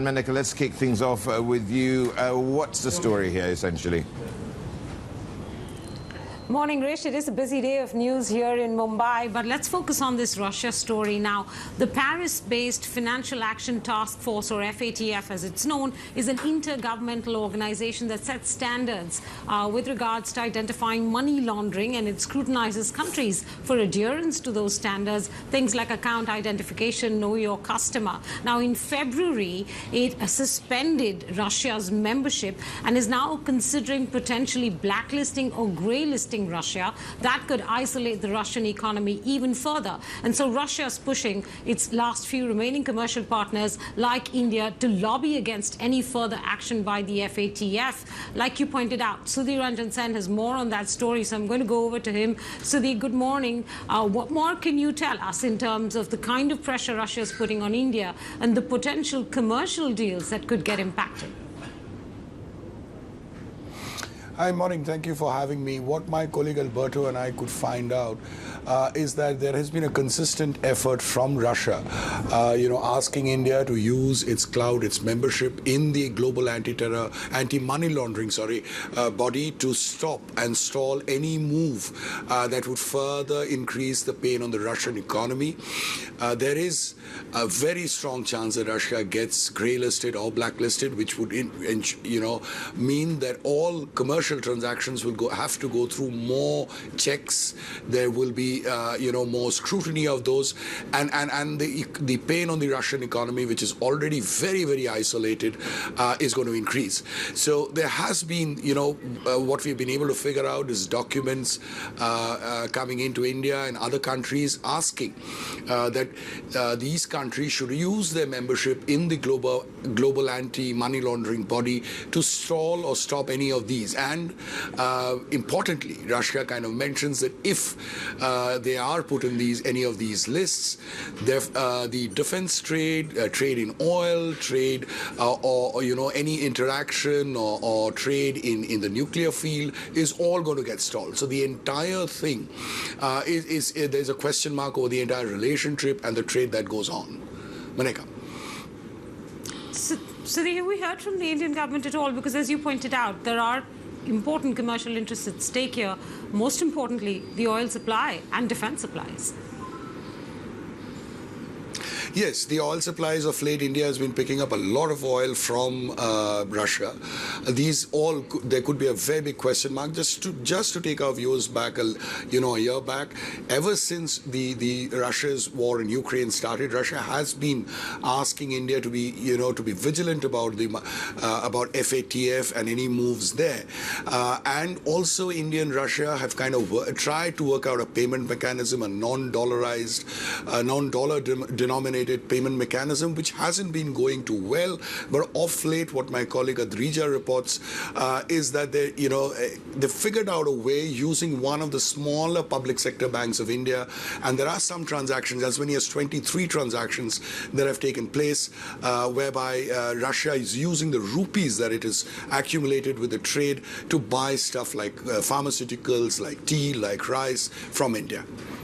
Menaka, let's kick things off with you. What's the story here, essentially? Morning, Rish. It is a busy day of news here in Mumbai, but let's focus on this Russia story now. The Paris-based Financial Action Task Force, or FATF as it's known, is an intergovernmental organization that sets standards with regards to identifying money laundering, and it scrutinizes countries for adherence to those standards, things like account identification, know your customer. Now, in February, it suspended Russia's membership and is now considering potentially blacklisting or grey-listing Russia. That could isolate the Russian economy even further. And so Russia is pushing its last few remaining commercial partners like India to lobby against any further action by the FATF. Like you pointed out, Sudhi Ranjan has more on that story, so I'm going to go over to him. Sudhi, good morning. What more can you tell us in terms of the kind of pressure Russia is putting on India and the potential commercial deals that could get impacted? Hi, morning. Thank you for having me. What my colleague Alberto and I could find out is that there has been a consistent effort from Russia, asking India to use its cloud, its membership in the global anti-money laundering, body to stop and stall any move that would further increase the pain on the Russian economy. There is a very strong chance that Russia gets grey-listed or blacklisted, which would, mean that all commercial transactions will have to go through more checks. There will be, more scrutiny of those, and the pain on the Russian economy, which is already very, very isolated, is going to increase. So there has been, what we've been able to figure out is documents coming into India and other countries asking that these countries should use their membership in the global anti-money laundering body to stall or stop any of these. And importantly, Russia kind of mentions that if they are put in any of these lists, the defense trade, trade in oil, trade or any interaction or trade in the nuclear field is all going to get stalled. So the entire thing there's a question mark over the entire relationship and the trade that goes on. Menaka. So have we heard from the Indian government at all? Because as you pointed out, there are important commercial interests at stake here, most importantly, the oil supply and defense supplies. Yes, the oil supplies of late, India has been picking up a lot of oil from Russia. There could be a very big question mark. Just to take our viewers back, a year back, ever since the Russia's war in Ukraine started, Russia has been asking India to be vigilant about FATF and any moves there. And also, India and Russia have kind of tried to work out a payment mechanism, a non-dollarized, non-dollar denominated payment mechanism, which hasn't been going too well. But of late, what my colleague Adrija reports is that they figured out a way using one of the smaller public sector banks of India, and there are some transactions, as many as 23 transactions that have taken place, whereby Russia is using the rupees that it has accumulated with the trade to buy stuff like pharmaceuticals, like tea, like rice from India.